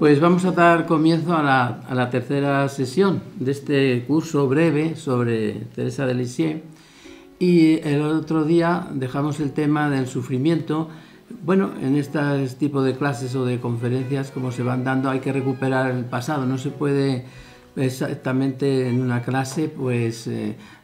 Pues vamos a dar comienzo a la tercera sesión de este curso breve sobre Teresa de Lisieux. Y el otro día dejamos el tema del sufrimiento. Bueno, en este tipo de clases o de conferencias, como se van dando, hay que recuperar el pasado. No se puede exactamente en una clase pues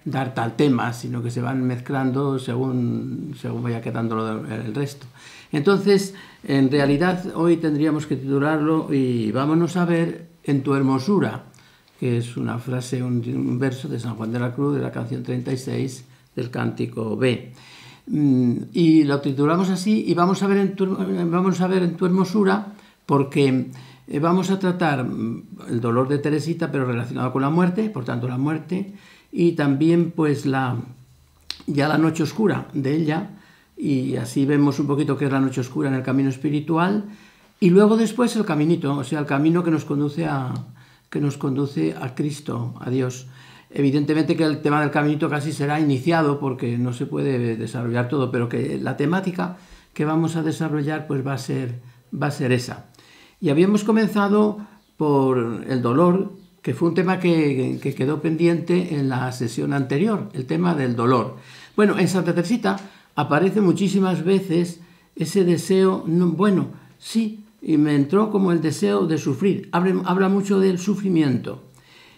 dar tal tema, sino que se van mezclando según vaya quedando el resto. Entonces, en realidad, hoy tendríamos que titularlo y vámonos a ver En tu hermosura, que es una frase, un verso de San Juan de la Cruz, de la canción 36 del Cántico B. Y lo titulamos así, y vamos a ver en tu hermosura, porque vamos a tratar el dolor de Teresita, pero relacionado con la muerte, por tanto la muerte, y también pues ya la noche oscura de ella, y así vemos un poquito qué es la noche oscura en el camino espiritual, y luego después el caminito, o sea, el camino que nos conduce a Cristo, a Dios. Evidentemente que el tema del caminito casi será iniciado porque no se puede desarrollar todo, pero que la temática que vamos a desarrollar pues va a ser esa. Y habíamos comenzado por el dolor, que fue un tema que quedó pendiente en la sesión anterior, el tema del dolor. Bueno, en Santa Teresita aparece muchísimas veces ese deseo, bueno, sí, y me entró como el deseo de sufrir. Habla mucho del sufrimiento.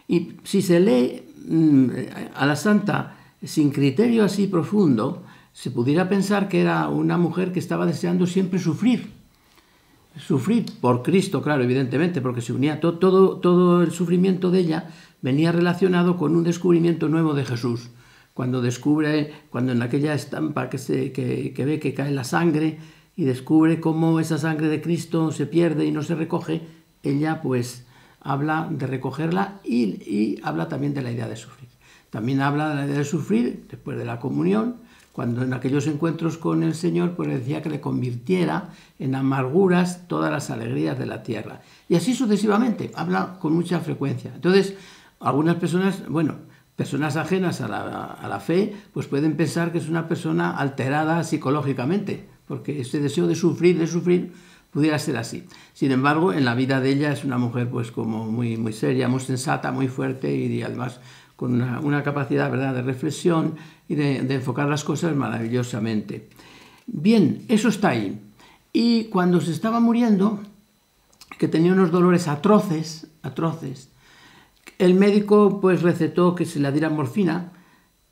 Y si se lee a la santa sin criterio así profundo, se pudiera pensar que era una mujer que estaba deseando siempre sufrir por Cristo, claro, evidentemente, porque se unía todo el sufrimiento de ella venía relacionado con un descubrimiento nuevo de Jesús. Cuando en aquella estampa que ve que cae la sangre y descubre cómo esa sangre de Cristo se pierde y no se recoge, ella pues habla de recogerla y habla también de la idea de sufrir. También habla de la idea de sufrir después de la comunión, cuando en aquellos encuentros con el Señor pues le decía que le convirtiera en amarguras todas las alegrías de la tierra. Y así sucesivamente, habla con mucha frecuencia. Entonces, algunas personas, personas ajenas a la fe, pues pueden pensar que es una persona alterada psicológicamente, porque ese deseo de sufrir, pudiera ser así. Sin embargo, en la vida de ella es una mujer pues como muy, muy seria, muy sensata, muy fuerte y además con una capacidad, ¿verdad?, de reflexión y de enfocar las cosas maravillosamente. Bien, eso está ahí. Y cuando se estaba muriendo, que tenía unos dolores atroces, el médico pues recetó que se le diera morfina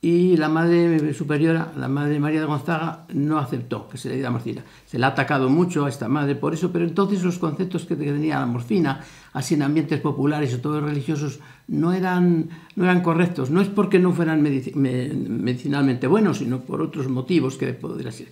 y la Madre Superiora, la Madre María de Gonzaga, no aceptó que se le diera morfina. Se le ha atacado mucho a esta madre por eso, pero entonces los conceptos que tenía la morfina, así en ambientes populares o todos religiosos, no eran correctos. No es porque no fueran medicinalmente buenos, sino por otros motivos que podría ser.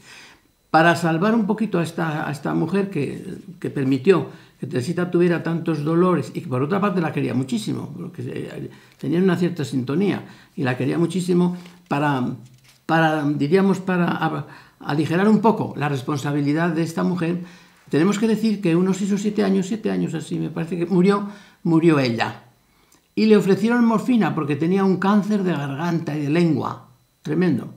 Para salvar un poquito a esta mujer que permitió que Teresita tuviera tantos dolores y que por otra parte la quería muchísimo, porque tenían una cierta sintonía y la quería muchísimo para aligerar un poco la responsabilidad de esta mujer, tenemos que decir que unos 6 o 7 años así, me parece que murió ella. Y le ofrecieron morfina porque tenía un cáncer de garganta y de lengua, tremendo,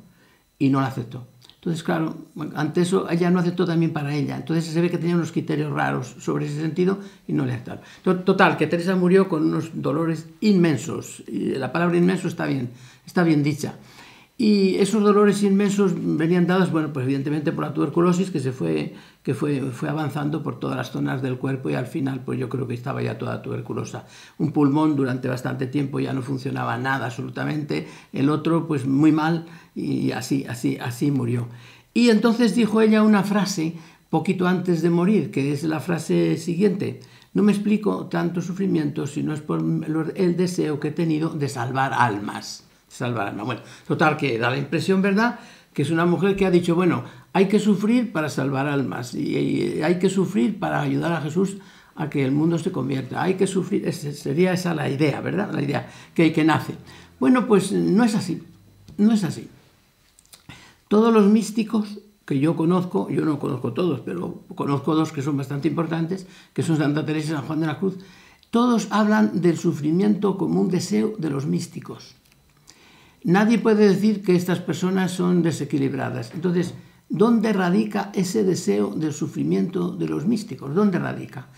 y no la aceptó. Entonces, claro, ante eso ella no aceptó también para ella. Entonces se ve que tenía unos criterios raros sobre ese sentido y no le aceptaron. Total, que Teresa murió con unos dolores inmensos. Y la palabra inmenso está bien dicha. Y esos dolores inmensos venían dados, pues evidentemente por la tuberculosis que fue avanzando por todas las zonas del cuerpo y al final pues yo creo que estaba ya toda tuberculosa. Un pulmón durante bastante tiempo ya no funcionaba nada absolutamente, el otro pues muy mal y así murió. Y entonces dijo ella una frase poquito antes de morir, que es la frase siguiente: no me explico tanto sufrimiento si no es por el deseo que he tenido de salvar almas. Bueno, total, que da la impresión, ¿verdad?, que es una mujer que ha dicho, hay que sufrir para salvar almas y hay que sufrir para ayudar a Jesús a que el mundo se convierta. Hay que sufrir, sería esa la idea, ¿verdad?, la idea que nace. Bueno, pues no es así. Todos los místicos que yo conozco, yo no conozco todos, pero conozco 2 que son bastante importantes, que son Santa Teresa y San Juan de la Cruz, todos hablan del sufrimiento como un deseo de los místicos. Nadie puede decir que estas personas son desequilibradas. Entonces, ¿dónde radica ese deseo del sufrimiento de los místicos? ¿Dónde radica?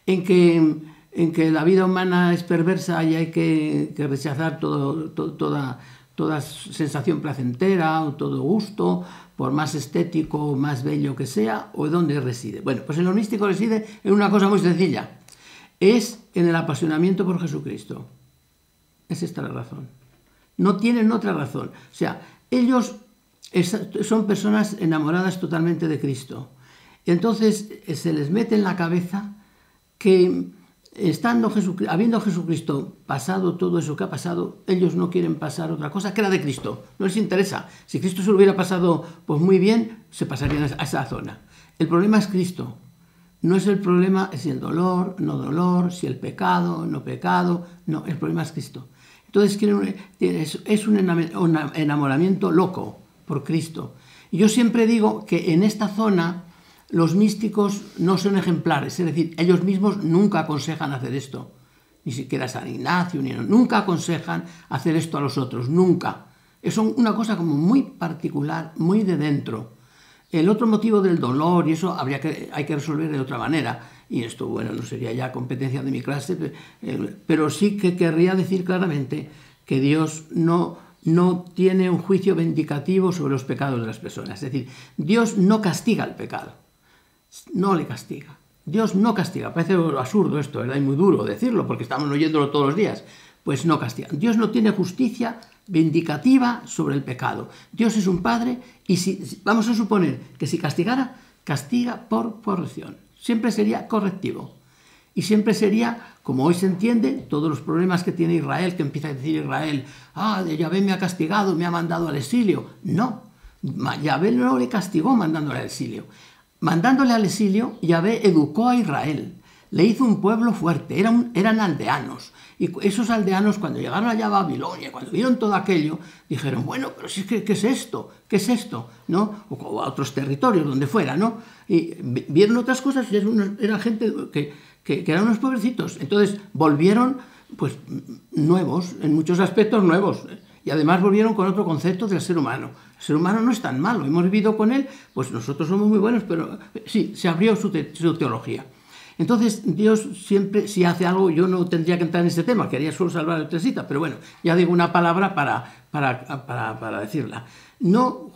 en que la vida humana es perversa y hay que rechazar toda sensación placentera o todo gusto, por más estético o más bello que sea, o dónde reside. Bueno, pues en lo místico reside en una cosa muy sencilla. Es en el apasionamiento por Jesucristo. Es esta la razón. No tienen otra razón. O sea, ellos son personas enamoradas totalmente de Cristo. Entonces se les mete en la cabeza que habiendo Jesucristo pasado todo eso que ha pasado, ellos no quieren pasar otra cosa que la de Cristo. No les interesa. Si Cristo se lo hubiera pasado pues muy bien, se pasarían a esa zona. El problema es Cristo. No es el problema si el dolor, no dolor, si el pecado, no pecado. No, el problema es Cristo. Entonces es un enamoramiento loco por Cristo. Y yo siempre digo que en esta zona los místicos no son ejemplares, es decir, ellos mismos nunca aconsejan hacer esto. Ni siquiera San Ignacio, nunca aconsejan hacer esto a los otros, nunca. Es una cosa como muy particular, muy de dentro. El otro motivo del dolor, y eso hay que resolver de otra manera, y esto, bueno, no sería ya competencia de mi clase, pero sí que querría decir claramente que Dios no tiene un juicio vindicativo sobre los pecados de las personas. Es decir, Dios no castiga el pecado, no le castiga. Dios no castiga. Parece absurdo esto, ¿verdad? Y muy duro decirlo, porque estamos oyéndolo todos los días. Pues no castiga. Dios no tiene justicia vindicativa sobre el pecado. Dios es un padre y vamos a suponer que si castigara, castiga por corrección. Siempre sería correctivo. Y siempre sería, como hoy se entiende, todos los problemas que tiene Israel, que empieza a decir Israel, Yahvé me ha castigado, me ha mandado al exilio. No, Yahvé no le castigó mandándole al exilio. Mandándole al exilio, Yahvé educó a Israel. Le hizo un pueblo fuerte, eran aldeanos. Y esos aldeanos, cuando llegaron allá a Babilonia, cuando vieron todo aquello, dijeron, bueno, pero si es que, ¿qué es esto? ¿Qué es esto? ¿No? O a otros territorios, donde fuera, ¿no? Y vieron otras cosas y eran gente que eran unos pobrecitos. Entonces volvieron, pues, nuevos, en muchos aspectos nuevos. Y además volvieron con otro concepto del ser humano. El ser humano no es tan malo, hemos vivido con él, pues nosotros somos muy buenos, pero sí, se abrió su teología. Entonces, Dios siempre, si hace algo, yo no tendría que entrar en este tema, quería solo salvar a Teresita, pero bueno, ya digo una palabra para decirla. No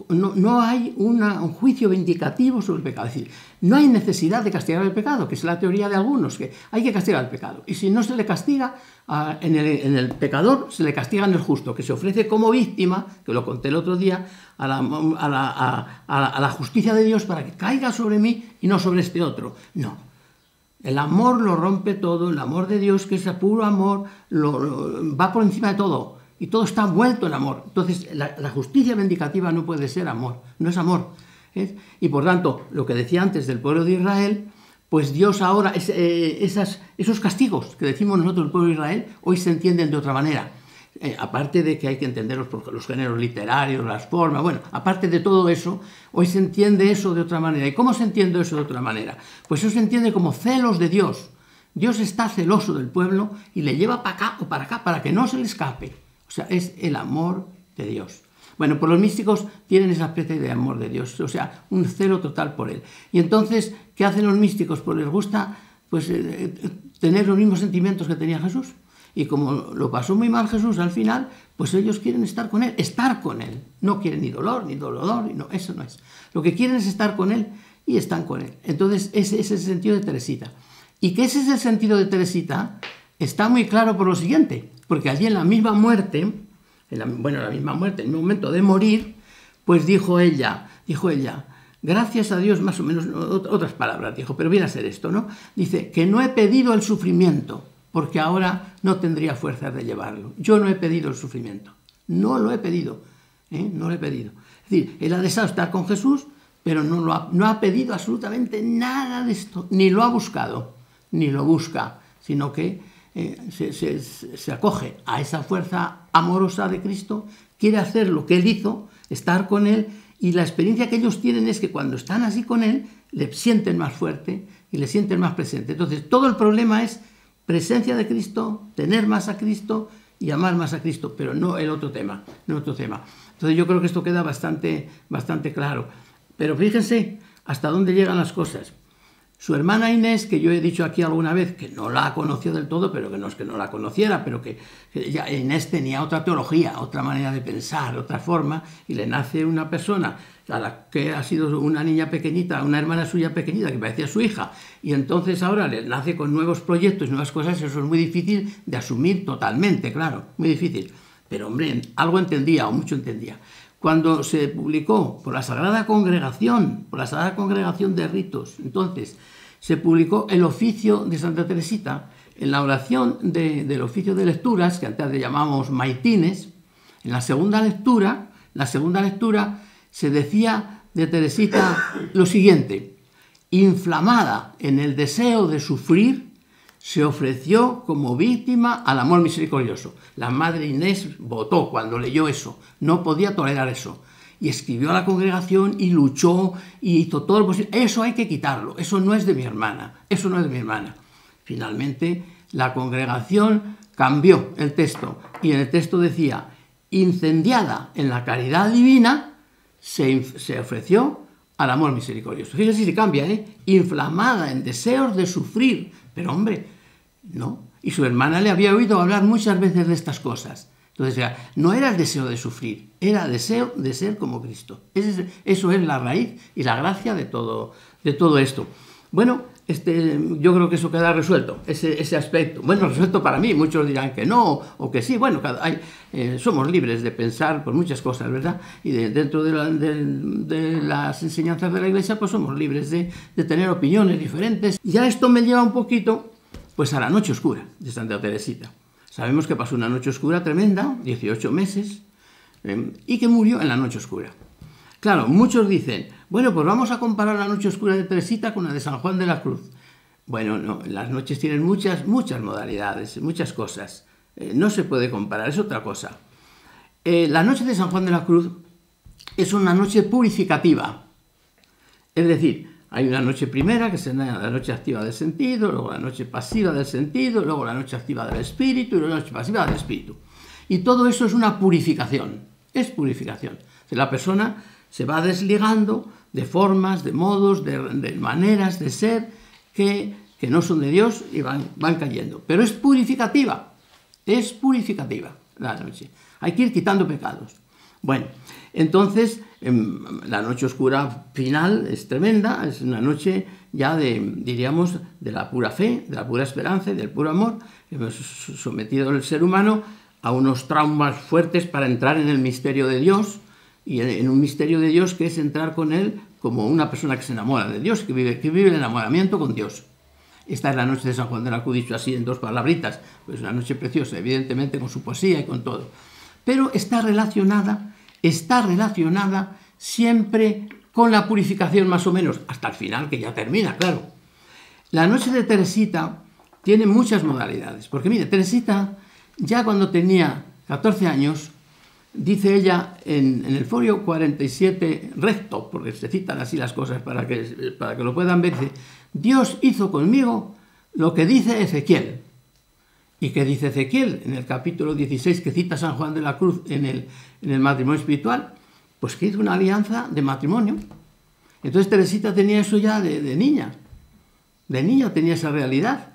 hay un juicio vindicativo sobre el pecado, es decir, no hay necesidad de castigar el pecado, que es la teoría de algunos, que hay que castigar el pecado. Y si no se le castiga en el pecador, se le castiga en el justo, que se ofrece como víctima, que lo conté el otro día, a la justicia de Dios para que caiga sobre mí y no sobre este otro. No. El amor lo rompe todo, el amor de Dios, que es el puro amor, va por encima de todo. Y todo está envuelto en amor. Entonces, la justicia vindicativa no puede ser amor, no es amor. Y por tanto, lo que decía antes del pueblo de Israel, pues Dios ahora, esos castigos que decimos nosotros, el pueblo de Israel, hoy se entienden de otra manera. Aparte de que hay que entenderlos por los géneros literarios, las formas, bueno, aparte de todo eso, hoy se entiende eso de otra manera. ¿Y cómo se entiende eso de otra manera? Pues eso se entiende como celos de Dios. Dios está celoso del pueblo y le lleva para acá o para acá para que no se le escape. O sea, es el amor de Dios. Bueno, pues los místicos tienen esa especie de amor de Dios, o sea, un celo total por él. Y entonces, ¿qué hacen los místicos? Pues les gusta tener los mismos sentimientos que tenía Jesús. Y como lo pasó muy mal Jesús al final, pues ellos quieren estar con él. No quieren ni dolor, ni dolor, no, eso no es. Lo que quieren es estar con él y están con él. Entonces, ese es el sentido de Teresita. Y que ese es el sentido de Teresita está muy claro por lo siguiente, porque allí en la misma muerte, en el momento de morir, pues dijo ella, gracias a Dios, más o menos, otras palabras dijo, pero viene a ser esto, ¿no? Dice, que no he pedido el sufrimiento, porque ahora no tendría fuerzas de llevarlo. Yo no he pedido el sufrimiento. No lo he pedido. No lo he pedido. Es decir, él ha deseado estar con Jesús, pero no ha pedido absolutamente nada de esto. Ni lo ha buscado, ni lo busca, sino que se acoge a esa fuerza amorosa de Cristo, quiere hacer lo que él hizo, estar con él, y la experiencia que ellos tienen es que cuando están así con él, le sienten más fuerte y le sienten más presente. Entonces, todo el problema es presencia de Cristo, tener más a Cristo y amar más a Cristo, pero no el otro tema, Entonces yo creo que esto queda bastante claro. Pero fíjense hasta dónde llegan las cosas. Su hermana Inés, que yo he dicho aquí alguna vez que no la conoció del todo, pero que no es que no la conociera, pero que Inés tenía otra teología, otra manera de pensar, otra forma, y le nace una persona a la que ha sido una niña pequeñita, una hermana suya pequeñita, que parecía su hija, y entonces ahora le nace con nuevos proyectos, nuevas cosas. Eso es muy difícil de asumir totalmente, claro, muy difícil. Pero, hombre, algo entendía, o mucho entendía. Cuando se publicó por la Sagrada Congregación de Ritos, entonces se publicó el oficio de Santa Teresita, en la oración del oficio de lecturas, que antes le llamábamos maitines. En la segunda lectura se decía de Teresita lo siguiente: inflamada en el deseo de sufrir, se ofreció como víctima al amor misericordioso. La madre Inés votó cuando leyó eso, no podía tolerar eso. Y escribió a la congregación y luchó y hizo todo lo posible. Eso hay que quitarlo, eso no es de mi hermana, eso no es de mi hermana. Finalmente, la congregación cambió el texto y en el texto decía: incendiada en la caridad divina, se ofreció al amor misericordioso. Fíjese si cambia, inflamada en deseos de sufrir. Pero, hombre, no. Y su hermana le había oído hablar muchas veces de estas cosas. Entonces, no era el deseo de sufrir, era el deseo de ser como Cristo. Eso es la raíz y la gracia de todo esto. Bueno, yo creo que eso queda resuelto, ese aspecto. Bueno, resuelto para mí, muchos dirán que no, o que sí. Bueno, somos libres de pensar por muchas cosas, ¿verdad? Y dentro de las enseñanzas de la Iglesia, pues somos libres de tener opiniones diferentes. Y ya esto me lleva un poquito, pues, a la noche oscura de Santa Teresita. Sabemos que pasó una noche oscura tremenda, 18 meses, y que murió en la noche oscura. Claro, muchos dicen, bueno, pues vamos a comparar la noche oscura de Teresita con la de San Juan de la Cruz. Bueno, no, las noches tienen muchas modalidades, muchas cosas. No se puede comparar, es otra cosa. La noche de San Juan de la Cruz es una noche purificativa. Es decir, hay una noche primera, que es la noche activa del sentido, luego la noche pasiva del sentido, luego la noche activa del espíritu y luego la noche pasiva del espíritu. Y todo eso es una purificación, es purificación. La persona se va desligando de formas, de modos, de maneras de ser que no son de Dios y van cayendo. Pero es purificativa la noche. Hay que ir quitando pecados. Bueno, entonces la noche oscura final es tremenda, es una noche ya diríamos, de la pura fe, de la pura esperanza y del puro amor. Hemos sometido al ser humano a unos traumas fuertes para entrar en el misterio de Dios, y en un misterio de Dios que es entrar con Él como una persona que se enamora de Dios, que vive el enamoramiento con Dios. Esta es la noche de San Juan de la Cruz, dicho así en dos palabritas. Pues una noche preciosa, evidentemente, con su poesía y con todo. Pero está relacionada siempre con la purificación, más o menos, hasta el final, que ya termina, claro. La noche de Teresita tiene muchas modalidades, porque mire, Teresita, ya cuando tenía 14 años, dice ella en el folio 47 recto, porque se citan así las cosas para que lo puedan ver, dice: Dios hizo conmigo lo que dice Ezequiel. ¿Y qué dice Ezequiel en el capítulo 16 que cita San Juan de la Cruz en el matrimonio espiritual? Pues que hizo una alianza de matrimonio. Entonces Teresita tenía eso ya de niña. De niña tenía esa realidad.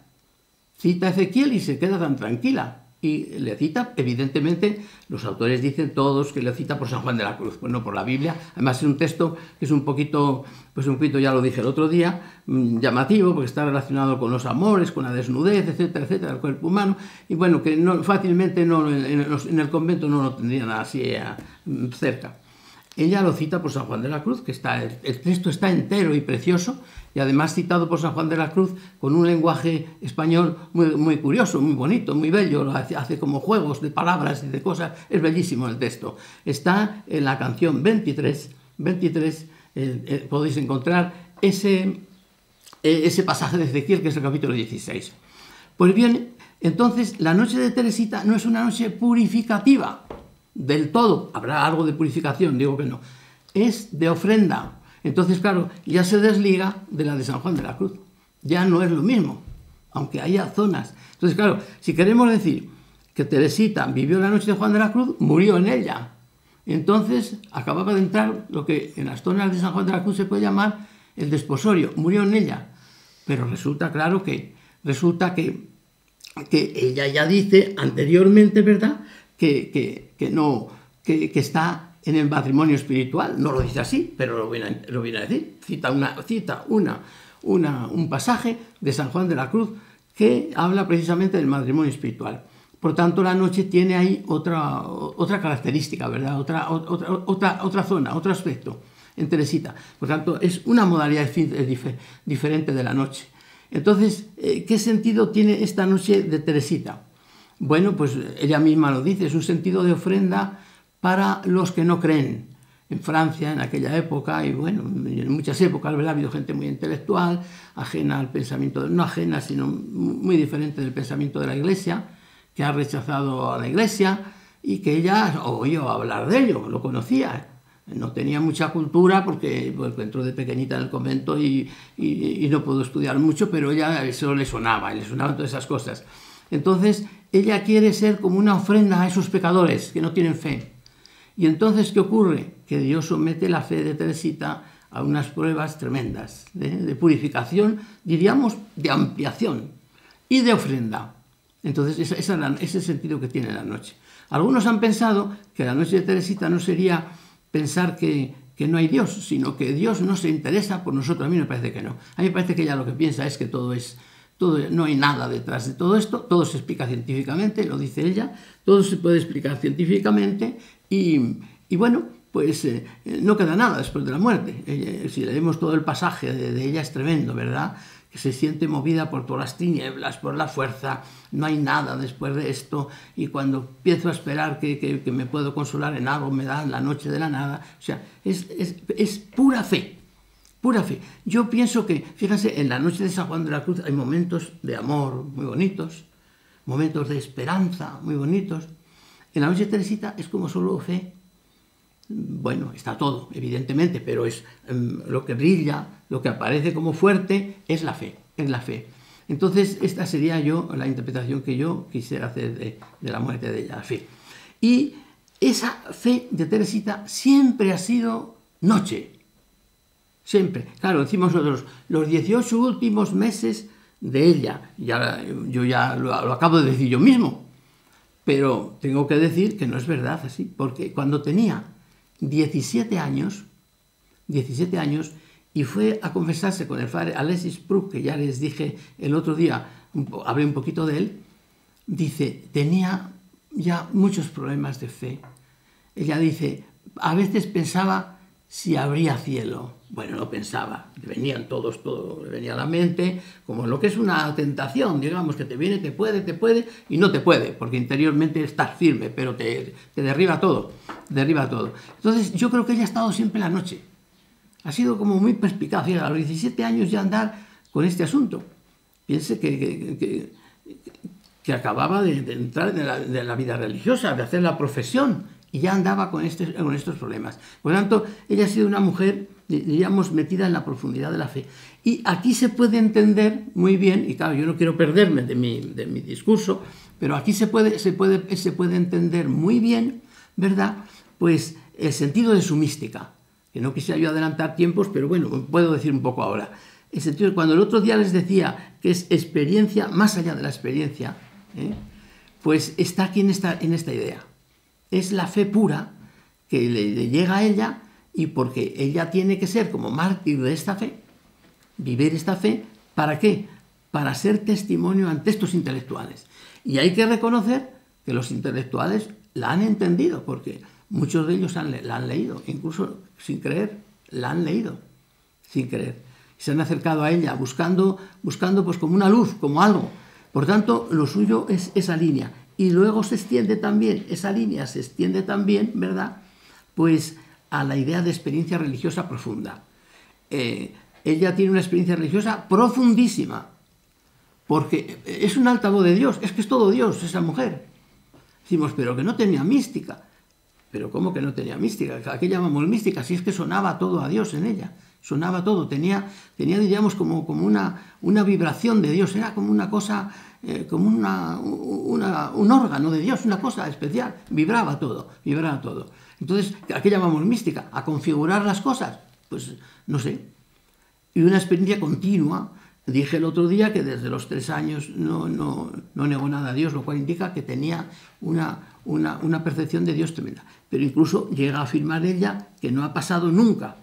Cita a Ezequiel y se queda tan tranquila. Y le cita, evidentemente, los autores dicen todos que le cita por San Juan de la Cruz, pues no por la Biblia. Además es un texto que es un poquito, ya lo dije el otro día, llamativo, porque está relacionado con los amores, con la desnudez, etcétera, etcétera, del cuerpo humano. Y bueno, que fácilmente en el convento no lo tendrían así cerca. Ella lo cita por San Juan de la Cruz, que el texto está entero y precioso, y además citado por San Juan de la Cruz con un lenguaje español muy, muy curioso, muy bonito, muy bello. Hace como juegos de palabras y de cosas. Es bellísimo el texto. Está en la canción 23, podéis encontrar ese pasaje de Ezequiel, que es el capítulo 16. Pues bien, entonces la noche de Teresita no es una noche purificativa del todo. Habrá algo de purificación, digo que no. Es de ofrenda. Entonces, claro, ya se desliga de la de San Juan de la Cruz. Ya no es lo mismo, aunque haya zonas. Entonces, claro, si queremos decir que Teresita vivió la noche de Juan de la Cruz, murió en ella. Entonces, acababa de entrar lo que en las zonas de San Juan de la Cruz se puede llamar el desposorio. Murió en ella. Pero resulta claro resulta que ella ya dice anteriormente, ¿verdad?, que está en el matrimonio espiritual. No lo dice así, pero lo viene a decir. Cita un pasaje de San Juan de la Cruz que habla precisamente del matrimonio espiritual. Por tanto, la noche tiene ahí otra característica, ¿verdad? Otra zona, otro aspecto en Teresita. Por tanto, es una modalidad diferente de la noche. Entonces, ¿qué sentido tiene esta noche de Teresita? Bueno, pues ella misma lo dice, es un sentido de ofrenda para los que no creen. En Francia, en aquella época, y bueno, en muchas épocas, ¿verdad?, ha habido gente muy intelectual, ajena al pensamiento, no ajena, sino muy diferente del pensamiento de la Iglesia, que ha rechazado a la Iglesia y que ella oyó hablar de ello, lo conocía. No tenía mucha cultura porque entró de pequeñita en el convento y no pudo estudiar mucho, pero ella eso le sonaban todas esas cosas. Entonces, ella quiere ser como una ofrenda a esos pecadores que no tienen fe. Y entonces, ¿qué ocurre? Que Dios somete la fe de Teresita a unas pruebas tremendas, de purificación, diríamos, de ampliación y de ofrenda. Entonces, ese es el sentido que tiene la noche. Algunos han pensado que la noche de Teresita no sería pensar que no hay Dios, sino que Dios no se interesa por nosotros. A mí me parece que no. A mí me parece que ella lo que piensa es que no hay nada detrás de todo esto, todo se explica científicamente, lo dice ella, todo se puede explicar científicamente y bueno, pues no queda nada después de la muerte. Si leemos todo el pasaje de ella es tremendo, ¿verdad?, que se siente movida por todas las tinieblas, por la fuerza, no hay nada después de esto, y cuando empiezo a esperar que me puedo consolar en algo, me da la noche de la nada. O sea, es pura fe, pura fe. Yo pienso que, fíjense, en la noche de San Juan de la Cruz hay momentos de amor muy bonitos, momentos de esperanza muy bonitos. En la noche de Teresita es como solo fe. Bueno, está todo, evidentemente, pero es lo que brilla, lo que aparece como fuerte, es la fe, es la fe. Entonces, esta sería la interpretación que yo quisiera hacer de la muerte de ella, la fe. Y esa fe de Teresita siempre ha sido noche, siempre. Claro, decimos nosotros, los 18 últimos meses de ella, yo ya lo acabo de decir yo mismo, pero tengo que decir que no es verdad así, porque cuando tenía 17 años, y fue a confesarse con el padre Alexis Pruck, que ya les dije el otro día, hablé un poquito de él, dice, tenía ya muchos problemas de fe. Ella dice, a veces pensaba si habría cielo. Bueno, no pensaba, le venían todo le venía a la mente, como lo que es una tentación, digamos, que te viene, te puede, y no te puede, porque interiormente estás firme, pero te derriba todo, Entonces, yo creo que ella ha estado siempre en la noche. Ha sido como muy perspicaz, fíjate, a los 17 años ya andar con este asunto. Piense que acababa de entrar de la vida religiosa, de hacer la profesión, y ya andaba con estos problemas. Por lo tanto, ella ha sido una mujer, diríamos, metida en la profundidad de la fe. Y aquí se puede entender muy bien, y claro, yo no quiero perderme de mi discurso, pero aquí se puede entender muy bien, ¿verdad?, pues el sentido de su mística, que no quisiera yo adelantar tiempos, pero bueno, puedo decir un poco ahora. El sentido, cuando el otro día les decía que es experiencia, más allá de la experiencia, pues está aquí en esta idea. Es la fe pura que le llega a ella, y porque ella tiene que ser como mártir de esta fe, vivir esta fe, ¿para qué? Para ser testimonio ante estos intelectuales. Y hay que reconocer que los intelectuales la han entendido, porque muchos de ellos la han leído, incluso sin creer, la han leído, sin creer. Se han acercado a ella buscando pues como una luz, como algo. Por tanto, lo suyo es esa línea. Y luego se extiende también, esa línea se extiende también, ¿verdad?, pues a la idea de experiencia religiosa profunda. Ella tiene una experiencia religiosa profundísima, porque es un altavoz de Dios, es que es todo Dios, esa mujer. Decimos, pero que no tenía mística. Pero ¿cómo que no tenía mística? ¿A qué llamamos mística? Si es que sonaba todo a Dios en ella, sonaba todo, tenía diríamos, como una vibración de Dios, era como una cosa, como un órgano de Dios, una cosa especial, vibraba todo. Entonces, ¿a qué llamamos mística? ¿A configurar las cosas? Pues no sé. Y una experiencia continua, Dije el otro día que desde los 3 años no negó nada a Dios, lo cual indica que tenía una percepción de Dios tremenda. Pero incluso llega a afirmar ella que no ha pasado nunca,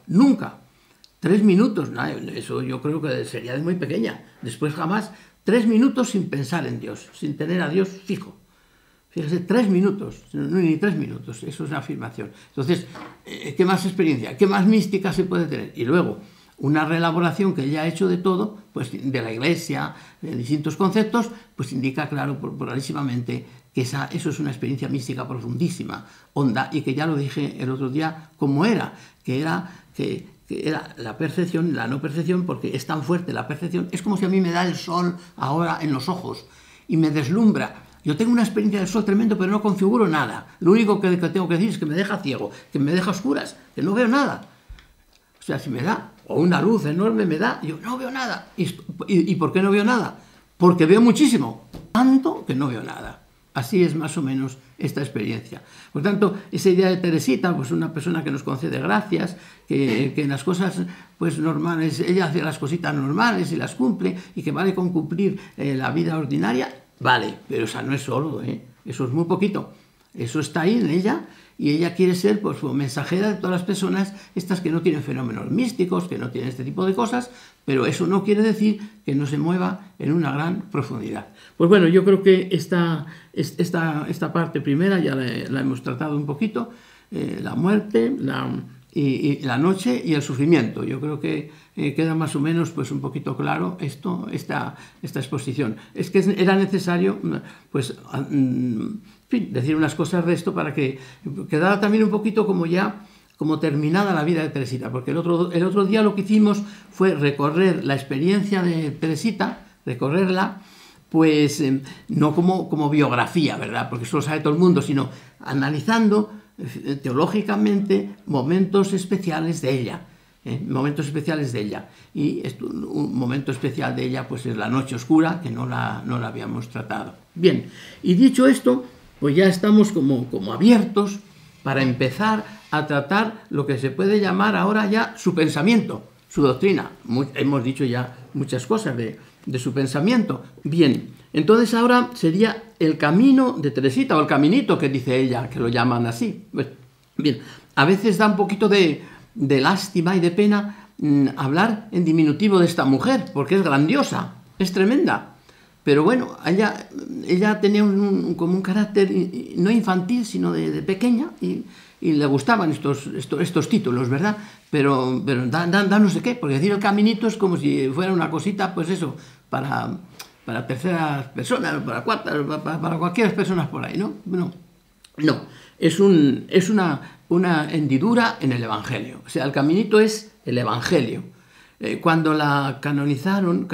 3 minutos, eso yo creo que sería de muy pequeña. Después jamás, 3 minutos sin pensar en Dios, sin tener a Dios fijo. Fíjese, 3 minutos, no ni 3 minutos, eso es una afirmación. Entonces, ¿qué más experiencia, qué más mística se puede tener? Y luego, una reelaboración que ella ha hecho de todo, pues de la Iglesia, de distintos conceptos, pues indica, claro, clarísimamente que eso es una experiencia mística profundísima, honda, y que ya lo dije el otro día cómo era, que era la percepción, la no percepción, porque es tan fuerte la percepción, es como si a mí me da el sol ahora en los ojos y me deslumbra. Yo tengo una experiencia del sol tremendo, pero no configuro nada. Lo único que tengo que decir es que me deja ciego, que me deja a oscuras, que no veo nada. O sea, si me da, o una luz enorme me da, yo no veo nada. ¿Y por qué no veo nada? Porque veo muchísimo, tanto que no veo nada. Así es más o menos esta experiencia. Por tanto, esa idea de Teresita, pues una persona que nos concede gracias, que en las cosas pues normales, ella hace las cositas normales y las cumple, y que vale con cumplir la vida ordinaria, vale, pero esa no es solo, eso es muy poquito. Eso está ahí en ella, y ella quiere ser pues mensajera de todas las personas estas que no tienen fenómenos místicos, que no tienen este tipo de cosas, pero eso no quiere decir que no se mueva en una gran profundidad. Pues bueno, yo creo que esta parte primera ya la hemos tratado un poquito, la muerte, y la noche y el sufrimiento. Yo creo que queda más o menos pues un poquito claro esta exposición. Es que era necesario pues decir unas cosas de esto para que quedara también un poquito como terminada la vida de Teresita, porque el otro día lo que hicimos fue recorrer la experiencia de Teresita, recorrerla, pues no como biografía, ¿verdad? Porque eso lo sabe todo el mundo, sino analizando teológicamente momentos especiales de ella. Momentos especiales de ella. Y un momento especial de ella pues es la noche oscura, que no la habíamos tratado. Bien, y dicho esto, pues ya estamos como abiertos para empezar a tratar lo que se puede llamar ahora ya su pensamiento, su doctrina. Hemos dicho ya muchas cosas de su pensamiento. Bien, entonces ahora sería el camino de Teresita, o el caminito que dice ella, que lo llaman así. Pues, bien, a veces da un poquito de lástima y de pena hablar en diminutivo de esta mujer, porque es grandiosa, es tremenda. Pero bueno, ella tenía como un carácter no infantil, sino de pequeña, y le gustaban estos títulos, ¿verdad? Pero da no sé qué, porque decir el caminito es como si fuera una cosita, pues eso, para terceras personas, para cuartas, para cualquier personas por ahí, ¿no? No, es una hendidura en el Evangelio. O sea, el caminito es el Evangelio. Cuando la canonizaron,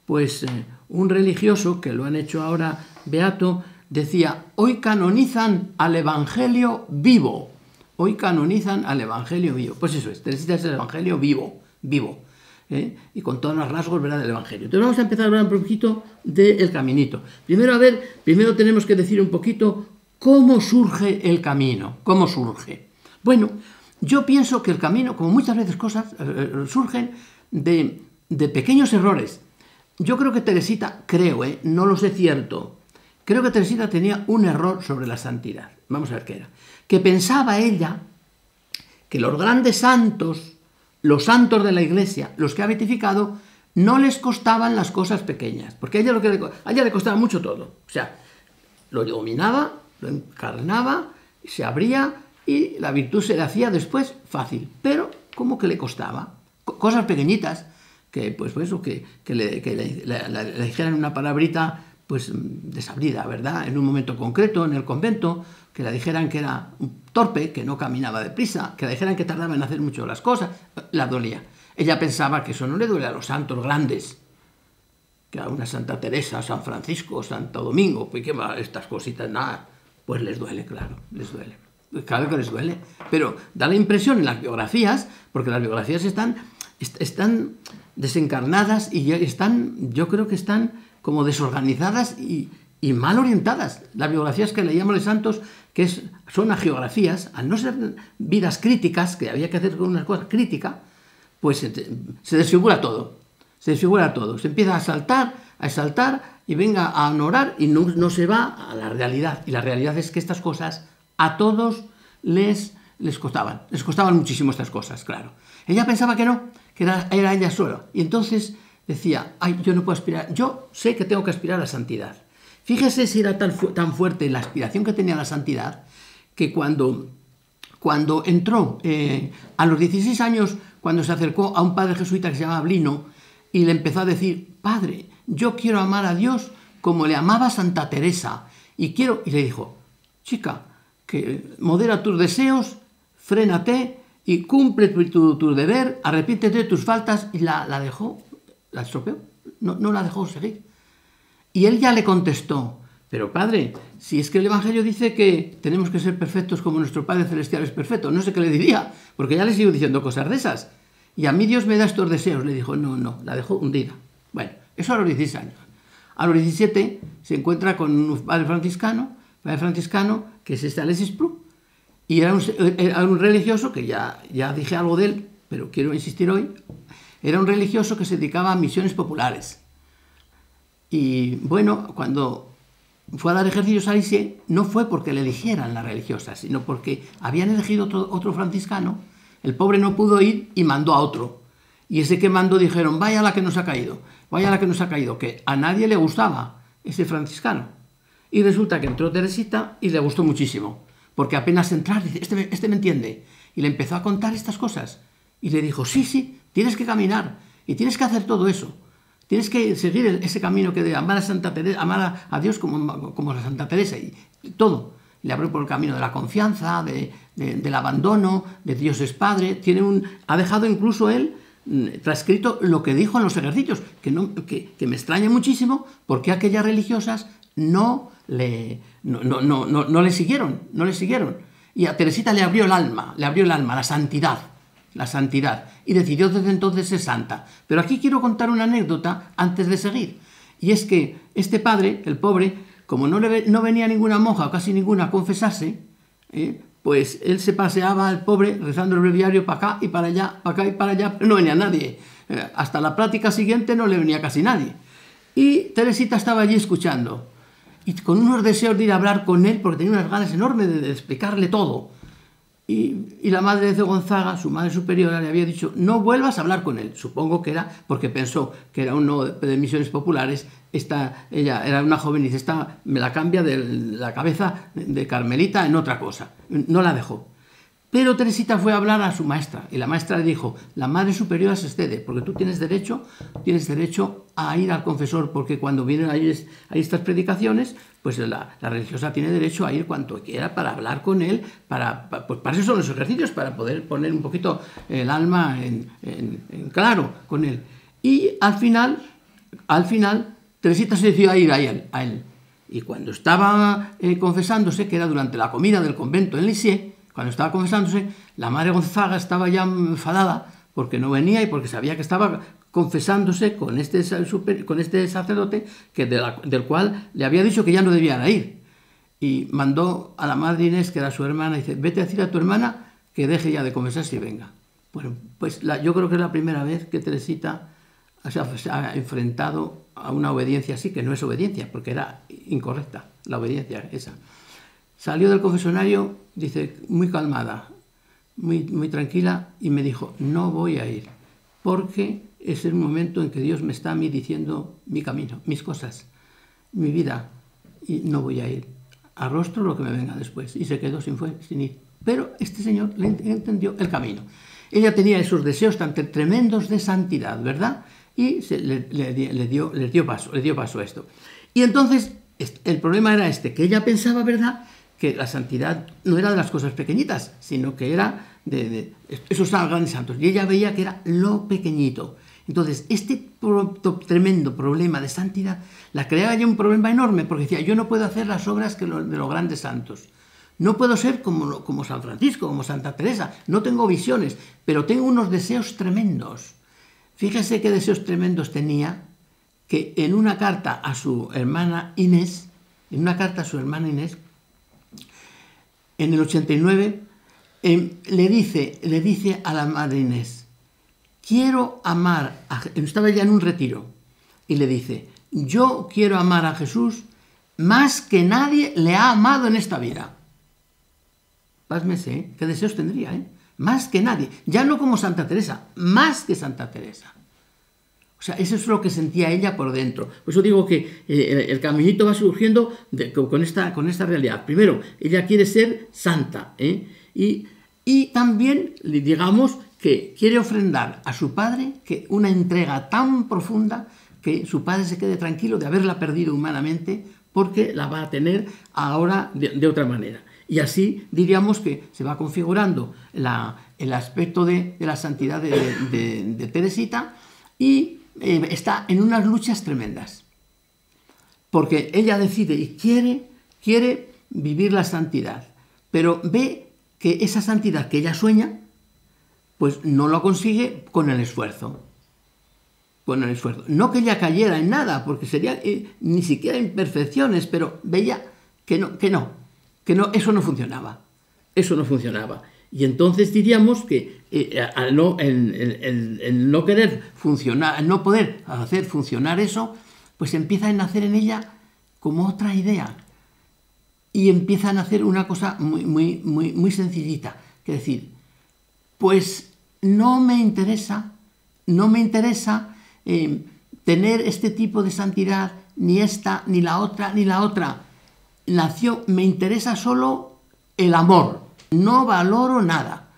pues un religioso, que lo han hecho ahora beato, decía: hoy canonizan al Evangelio vivo. Hoy canonizan al Evangelio vivo. Pues eso es, Teresita es el Evangelio vivo. Y con todos los rasgos, ¿verdad?, del Evangelio. Entonces vamos a empezar a hablar un poquito del caminito. Primero tenemos que decir un poquito cómo surge el camino. ¿Cómo surge? Bueno, yo pienso que el camino, como muchas veces cosas, surgen de pequeños errores. Yo creo que Teresita, no lo sé cierto, creo que Teresita tenía un error sobre la santidad. Vamos a ver qué era. Que pensaba ella que los grandes santos, los santos de la Iglesia, los que ha beatificado, no les costaban las cosas pequeñas, porque a ella le costaba mucho todo. O sea, lo dominaba, lo encarnaba, se abría y la virtud se le hacía después fácil, pero como que le costaba. Cosas pequeñitas, que le dijeran una palabrita pues desabrida, ¿verdad? En un momento concreto, en el convento, que le dijeran que era un torpe, que no caminaba deprisa, que le dijeran que tardaba en hacer mucho las cosas, la dolía. Ella pensaba que eso no le duele a los santos grandes, que a una Santa Teresa, San Francisco, Santo Domingo, pues qué va, estas cositas, nada, pues les duele, claro, les duele. Claro que les duele, pero da la impresión en las biografías, porque las biografías están desencarnadas y yo creo que están como desorganizadas y mal orientadas. Las biografías que leíamos de santos, son agiografías, al no ser vidas críticas, que había que hacer con una cosa crítica, pues se desfigura todo. se desfigura todo, se empieza a exaltar y venga a orar y no se va a la realidad. Y la realidad es que estas cosas a todos les costaban muchísimo estas cosas, claro. Ella pensaba que no, que era ella sola. Y entonces decía, ay, yo no puedo aspirar, yo sé que tengo que aspirar a la santidad. Fíjese si era tan fuerte la aspiración que tenía a la santidad, que cuando entró a los 16 años, cuando se acercó a un padre jesuita que se llamaba Blino, y le empezó a decir, padre, yo quiero amar a Dios como le amaba Santa Teresa, y le dijo, chica, que modera tus deseos, frénate y cumple tu deber, arrepiéntete de tus faltas, y la dejó, la estropeó, no la dejó seguir. Y él ya le contestó, pero padre, si es que el Evangelio dice que tenemos que ser perfectos como nuestro Padre Celestial es perfecto, no sé qué le diría, porque ya le sigo diciendo cosas de esas. Y a mí Dios me da estos deseos. Le dijo, no, la dejó hundida. Bueno, eso a los 16 años. A los 17 se encuentra con un padre franciscano que es Alexis Pru, y era un religioso, que ya dije algo de él, pero quiero insistir hoy, era un religioso que se dedicaba a misiones populares. Y bueno, cuando fue a dar ejercicios a Lisieux, no fue porque le eligieran las religiosas, sino porque habían elegido otro franciscano, el pobre no pudo ir y mandó a otro. Y ese que mandó dijeron, vaya la que nos ha caído, que a nadie le gustaba ese franciscano. Y resulta que entró Teresita y le gustó muchísimo, porque apenas entrar, dice, este me entiende. Y le empezó a contar estas cosas. Y le dijo, sí, tienes que caminar y tienes que hacer todo eso. Tienes que seguir ese camino que de amar a Santa Teresa, amar a Dios como a Santa Teresa y todo. Le abrió por el camino de la confianza, del abandono, de Dios es Padre. Ha dejado incluso él transcrito lo que dijo en los ejercicios, que me extraña muchísimo porque aquellas religiosas no le siguieron. Y a Teresita le abrió el alma, la santidad, y decidió desde entonces ser santa. Pero aquí quiero contar una anécdota antes de seguir, y es que este padre, el pobre, como no venía ninguna monja o casi ninguna a confesarse, pues él se paseaba, el pobre, rezando el breviario para acá y para allá, pero no venía nadie. Hasta la plática siguiente no le venía casi nadie. Y Teresita estaba allí escuchando, y con unos deseos de ir a hablar con él, porque tenía unas ganas enormes de explicarle todo. Y la madre de Gonzaga, su madre superiora, le había dicho, no vuelvas a hablar con él. Supongo que era porque pensó que era uno de misiones populares. Ella era una joven y dice, me la cambia de la cabeza de Carmelita en otra cosa. No la dejó. Pero Teresita fue a hablar a su maestra, y la maestra le dijo, la madre superiora se excede, porque tú tienes derecho a ir al confesor, porque cuando vienen ahí estas predicaciones, pues la religiosa tiene derecho a ir cuanto quiera para hablar con él, pues para eso son los ejercicios, para poder poner un poquito el alma en claro con él. Y al final, Teresita se decidió a ir a él. Y cuando estaba confesándose, que era durante la comida del convento en Lisieux, cuando estaba confesándose, la madre Gonzaga estaba ya enfadada porque no venía y porque sabía que estaba confesándose con este sacerdote del cual le había dicho que ya no debían ir. Y mandó a la madre Inés, que era su hermana, y dice, vete a decir a tu hermana que deje ya de confesarse y venga. Bueno, pues yo creo que es la primera vez que Teresita se ha enfrentado a una obediencia así, que no es obediencia, porque era incorrecta la obediencia esa. Salió del confesionario, dice, muy calmada, muy tranquila, y me dijo, no voy a ir, porque es el momento en que Dios me está a mí diciendo mi camino, mis cosas, mi vida, y no voy a ir. Arrostro lo que me venga después. Y se quedó sin ir. Pero este señor le entendió el camino. Ella tenía esos deseos tan tremendos de santidad, ¿verdad? Y le dio paso a esto. Y entonces el problema era que ella pensaba, ¿verdad?, que la santidad no era de las cosas pequeñitas, sino que era de esos grandes santos. Y ella veía que era lo pequeñito. Entonces, este tremendo problema de santidad la creaba ya un problema enorme, porque decía, yo no puedo hacer las obras de los grandes santos. No puedo ser como San Francisco, como Santa Teresa. No tengo visiones, pero tengo unos deseos tremendos. Fíjese qué deseos tremendos tenía, que en una carta a su hermana Inés, en el 89, le dice a la madre Inés quiero amar, estaba ella en un retiro, y le dice, yo quiero amar a Jesús más que nadie le ha amado en esta vida. Pásmese, ¿eh? ¿Qué deseos tendría? Más que nadie. Ya no como Santa Teresa, más que Santa Teresa. O sea, eso es lo que sentía ella por dentro. Por eso digo que el caminito va surgiendo con esta realidad. Primero, ella quiere ser santa, y también, digamos, que quiere ofrendar a su padre que una entrega tan profunda que su padre se quede tranquilo de haberla perdido humanamente, porque la va a tener ahora de otra manera. Y así diríamos que se va configurando el aspecto de la santidad de Teresita, y está en unas luchas tremendas. Porque ella decide y quiere vivir la santidad, pero ve que esa santidad que ella sueña, pues no lo consigue con el esfuerzo. No que ella cayera en nada, porque sería ni siquiera imperfecciones, pero veía que eso no funcionaba. Y entonces diríamos que el no querer funcionar, el no poder hacer funcionar eso, pues empieza a nacer en ella como otra idea. Y empieza a nacer una cosa muy sencillita, que decir, pues no me interesa tener este tipo de santidad, ni esta, ni la otra. Me interesa solo el amor. No valoro nada.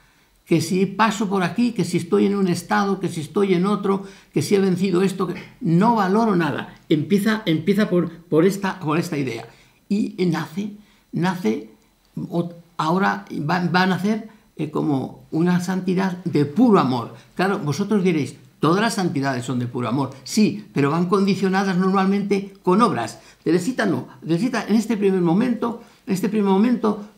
Que si paso por aquí, que si estoy en un estado, que si estoy en otro, que si he vencido esto, no valoro nada. Empieza por esta idea. Y nace, ahora va a nacer como una santidad de puro amor. Claro, vosotros diréis, todas las santidades son de puro amor. Sí, pero van condicionadas normalmente con obras. Teresita no. Teresita en este primer momento,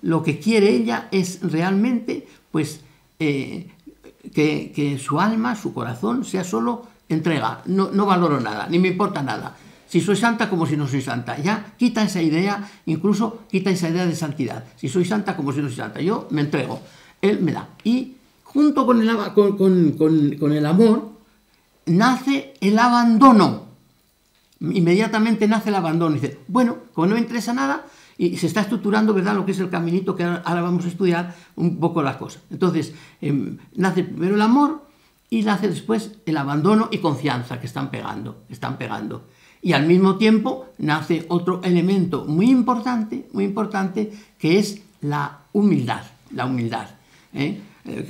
lo que quiere ella es realmente, pues, que su alma, su corazón, sea solo entrega. No valoro nada, ni me importa nada. Si soy santa como si no soy santa. Ya quita esa idea, incluso quita esa idea de santidad. Si soy santa como si no soy santa. Yo me entrego. Él me da. Y junto con el amor nace el abandono. Inmediatamente nace el abandono. Y dice, bueno, como no me interesa nada, y se está estructurando, ¿verdad?, lo que es el caminito, que ahora vamos a estudiar un poco las cosas. Entonces, nace primero el amor y nace después el abandono y confianza, que están pegando. Y al mismo tiempo nace otro elemento muy importante, que es la humildad.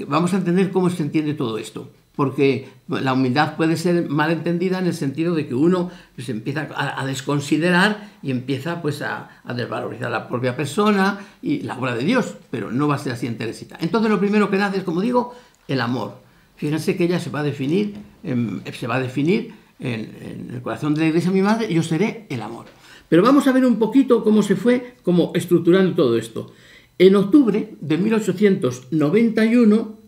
Vamos a entender cómo se entiende todo esto. Porque la humildad puede ser mal entendida en el sentido de que uno pues, empieza a desconsiderar y empieza pues, a desvalorizar la propia persona y la obra de Dios, pero no va a ser así en Teresita. Entonces lo primero que nace es, como digo, el amor. Fíjense que ella se va a definir en el corazón de la Iglesia, mi madre, yo seré el amor. Pero vamos a ver un poquito cómo se fue estructurando todo esto. En octubre de 1891,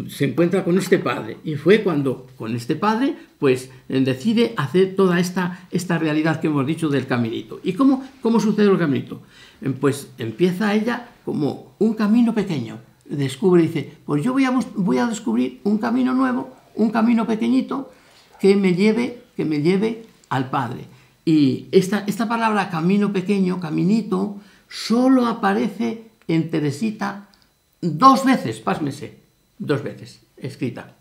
se encuentra con este padre, y fue cuando con este padre pues decide hacer toda esta realidad que hemos dicho del caminito. ¿Y cómo sucede el caminito? Pues empieza ella como un camino pequeño, dice, pues yo voy a descubrir un camino nuevo, un camino pequeñito que me lleve al Padre. Y esta palabra camino pequeño, caminito, solo aparece en Teresita 2 veces, pásmese. 2 veces escrita.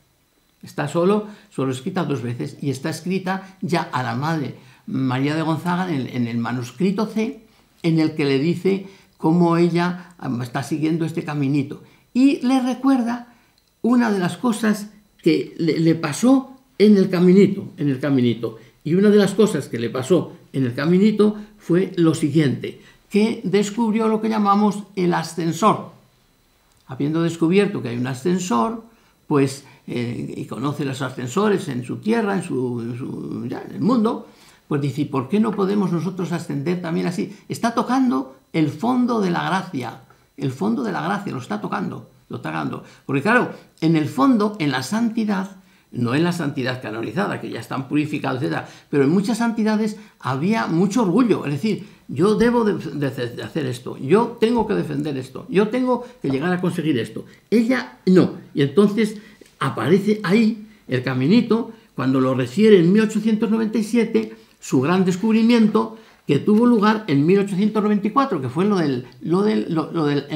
Está solo escrita 2 veces, y está escrita ya a la Madre María de Gonzaga en el manuscrito C, en el que le dice cómo ella está siguiendo este caminito. Y le recuerda una de las cosas que le pasó en el caminito. Y una de las cosas que le pasó en el caminito fue lo siguiente, que descubrió lo que llamamos el ascensor. Habiendo descubierto que hay un ascensor, pues, y conoce los ascensores en su tierra, en el mundo, pues dice, ¿por qué no podemos nosotros ascender también así? Está tocando el fondo de la gracia, lo está tocando. Porque claro, en el fondo, en la santidad, no en la santidad canonizada, que ya están purificados, etc., pero en muchas santidades había mucho orgullo, es decir, yo debo de hacer esto, yo tengo que defender esto, yo tengo que llegar a conseguir esto. Ella no. Y entonces aparece ahí El caminito, cuando lo refiere en 1897, su gran descubrimiento que tuvo lugar en 1894, que fue lo del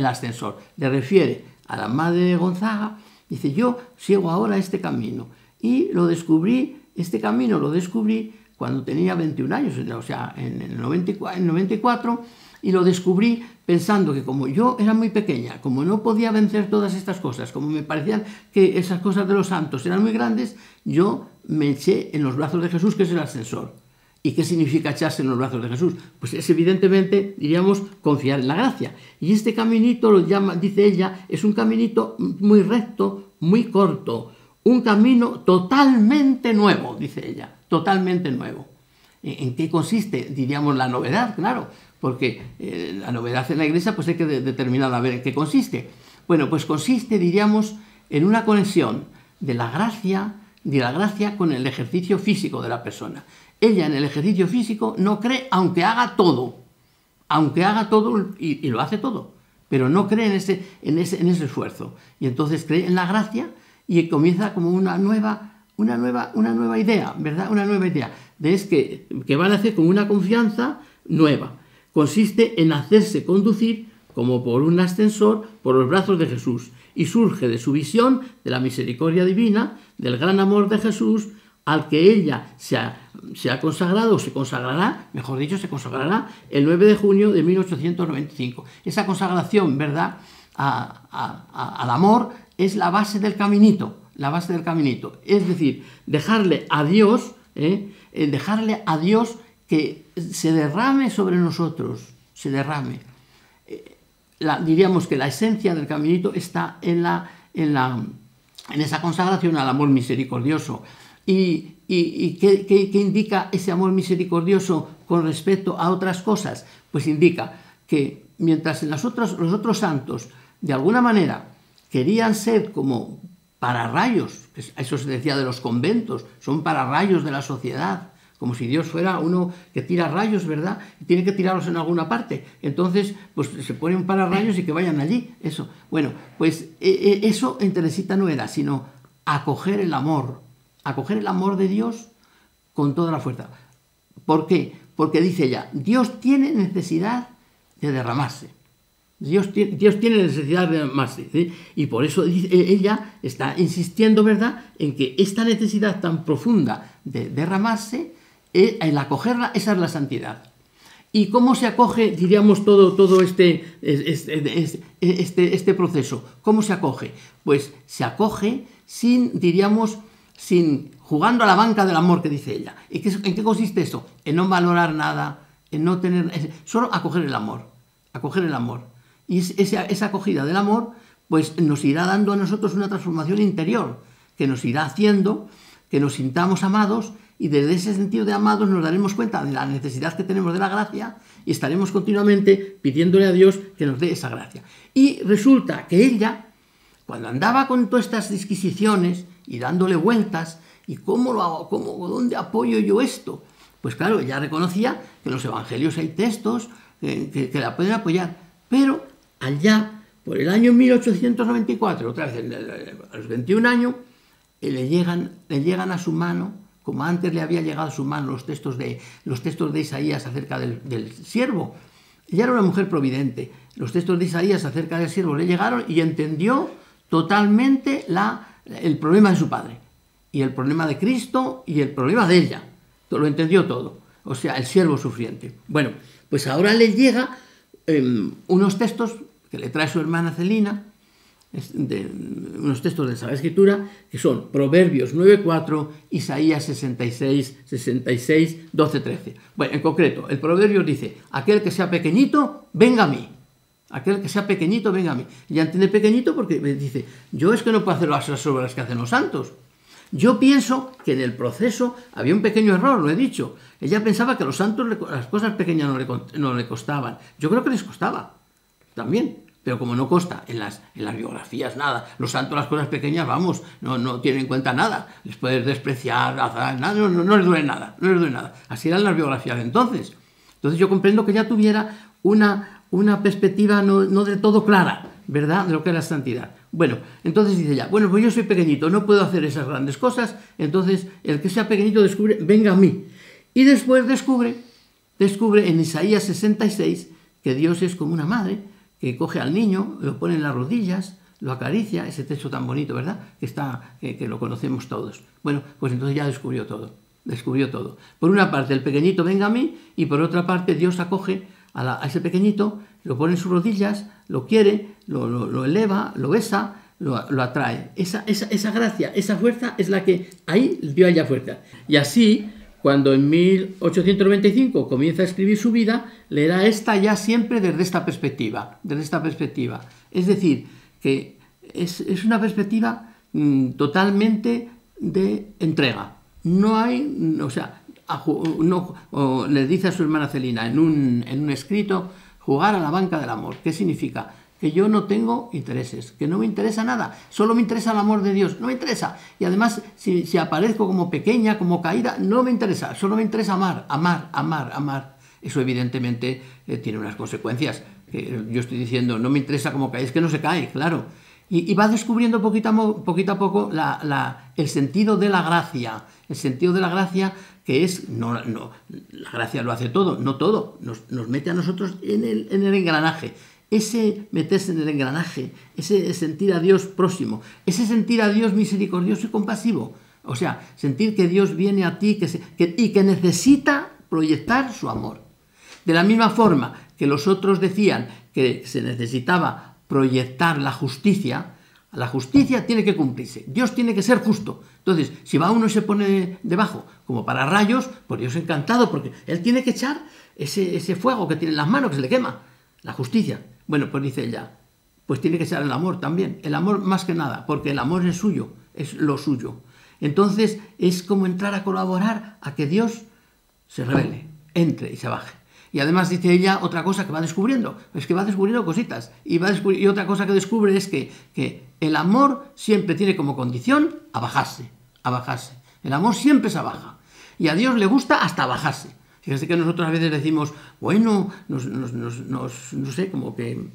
ascensor. Le refiere a la madre de Gonzaga, dice, yo sigo ahora este camino. Y lo descubrí, este camino lo descubrí cuando tenía 21 años, o sea, en el 94, y lo descubrí pensando que como yo era muy pequeña, como no podía vencer todas estas cosas, como me parecían que esas cosas de los santos eran muy grandes, yo me eché en los brazos de Jesús, que es el ascensor. ¿Y qué significa echarse en los brazos de Jesús? Pues es evidentemente, diríamos, confiar en la gracia. Y este caminito, lo llama, dice ella, es un caminito muy recto, muy corto, un camino totalmente nuevo, dice ella, totalmente nuevo. ¿En qué consiste, diríamos, la novedad? Claro, porque la novedad en la Iglesia pues hay que determinar a ver en qué consiste. Bueno, pues consiste, diríamos, en una conexión de la gracia con el ejercicio físico de la persona. Ella en el ejercicio físico no cree, aunque haga todo y lo hace todo, pero no cree en ese esfuerzo. Y entonces cree en la gracia y comienza como una nueva idea, ¿verdad? Una nueva idea. Que van a hacer con una confianza nueva. Consiste en hacerse conducir como por un ascensor por los brazos de Jesús y surge de su visión de la misericordia divina, del gran amor de Jesús, al que ella se ha consagrado, o se consagrará, mejor dicho, se consagrará el 9 de junio de 1895. Esa consagración, ¿verdad?, al amor es la base del caminito, es decir, dejarle a Dios que se derrame sobre nosotros, diríamos que la esencia del caminito está en esa consagración al amor misericordioso. ¿Y qué indica ese amor misericordioso con respecto a otras cosas? Pues indica que mientras los otros santos de alguna manera querían ser como pararrayos, eso se decía de los conventos, son pararrayos de la sociedad, como si Dios fuera uno que tira rayos, ¿verdad? Y tiene que tirarlos en alguna parte. Entonces, pues se ponen pararrayos y que vayan allí. Eso. Bueno, pues eso en Teresita no era, sino acoger el amor de Dios con toda la fuerza. ¿Por qué? Porque dice ella, Dios tiene necesidad de derramarse. Dios tiene necesidad de derramarse. ¿Sí? Y por eso ella está insistiendo, ¿verdad?, en que esta necesidad tan profunda de derramarse, el acogerla, esa es la santidad. ¿Y cómo se acoge, diríamos, todo este proceso? ¿Cómo se acoge? Pues se acoge sin jugando a la banca del amor, que dice ella. ¿En qué consiste eso? En no valorar nada, en no tener, solo acoger el amor. Y esa acogida del amor, pues nos irá dando a nosotros una transformación interior, que nos irá haciendo que nos sintamos amados, y desde ese sentido de amados nos daremos cuenta de la necesidad que tenemos de la gracia y estaremos continuamente pidiéndole a Dios que nos dé esa gracia. Y resulta que ella, cuando andaba con todas estas disquisiciones y dándole vueltas, ¿y dónde apoyo yo esto? Pues claro, ella reconocía que en los evangelios hay textos que la pueden apoyar, pero allá, por el año 1894, otra vez a los 21 años, le llegan a su mano, como antes le había llegado a su mano los textos de Isaías acerca del siervo. Ella era una mujer providente. Los textos de Isaías acerca del siervo le llegaron y entendió totalmente el problema de su padre, y el problema de Cristo, y el problema de ella. Lo entendió todo. O sea, el siervo sufriente. Bueno, pues ahora le llega unos textos que le trae su hermana Celina, unos textos de Sagrada Escritura, que son Proverbios 9:4, Isaías 66, 12, 13. Bueno, en concreto, el Proverbio dice, aquel que sea pequeñito, venga a mí. Aquel que sea pequeñito, venga a mí. Y ya entiende pequeñito porque me dice, yo es que no puedo hacer las obras que hacen los santos. Yo pienso que en el proceso había un pequeño error, lo he dicho. Ella pensaba que a los santos las cosas pequeñas no le costaban. Yo creo que les costaba también. Pero como no consta en las biografías nada, los santos las cosas pequeñas, vamos, no tienen en cuenta nada. Les puedes despreciar, nada, no les duele nada, Así eran las biografías de entonces. Entonces yo comprendo que ella tuviera una perspectiva no del todo clara, ¿verdad?, de lo que era la santidad. Bueno, entonces dice ella, bueno, pues yo soy pequeñito, no puedo hacer esas grandes cosas, entonces el que sea pequeñito descubre, venga a mí. Y después descubre en Isaías 66 que Dios es como una madre que coge al niño, lo pone en las rodillas, lo acaricia, ese texto tan bonito, ¿verdad? Que lo conocemos todos. Bueno, pues entonces ya descubrió todo. Por una parte, el pequeñito venga a mí, y por otra parte, Dios acoge a ese pequeñito, lo pone en sus rodillas, lo quiere, lo eleva, lo besa, lo atrae. Esa gracia, esa fuerza es la que ahí dio a ella fuerza. Y así, cuando en 1895 comienza a escribir su vida, leerá esta ya siempre desde esta perspectiva. Es decir, que es una perspectiva totalmente de entrega. No hay, o sea, le dice a su hermana Celina en un escrito, jugar a la banca del amor. ¿Qué significa? Que yo no tengo intereses, que no me interesa nada, solo me interesa el amor de Dios, no me interesa. Y además, si aparezco como pequeña, como caída, no me interesa, solo me interesa amar. Eso evidentemente tiene unas consecuencias. Yo estoy diciendo, no me interesa como cae, es que no se cae, claro. Y va descubriendo poquito a poco el sentido de la gracia. El sentido de la gracia que es, la gracia lo hace todo, no todo, nos mete a nosotros en el engranaje. Ese meterse en el engranaje, ese sentir a Dios próximo, ese sentir a Dios misericordioso y compasivo. O sea, sentir que Dios viene a ti y que necesita proyectar su amor. De la misma forma que los otros decían que se necesitaba proyectar la justicia tiene que cumplirse. Dios tiene que ser justo. Entonces, si va uno y se pone debajo como para rayos, pues Dios encantado, porque Él tiene que echar ese fuego que tiene en las manos, que se le quema. La justicia. Bueno, pues dice ella, pues tiene que ser el amor también. El amor más que nada, porque el amor es suyo, es lo suyo. Entonces, es como entrar a colaborar a que Dios se revele, entre y se baje. Y además dice ella otra cosa que va descubriendo, es que va descubriendo cositas. Y otra cosa que descubre es que el amor siempre tiene como condición a bajarse. El amor siempre se baja. Y a Dios le gusta hasta bajarse. Fíjese que nosotros a veces decimos, bueno, no sé, como que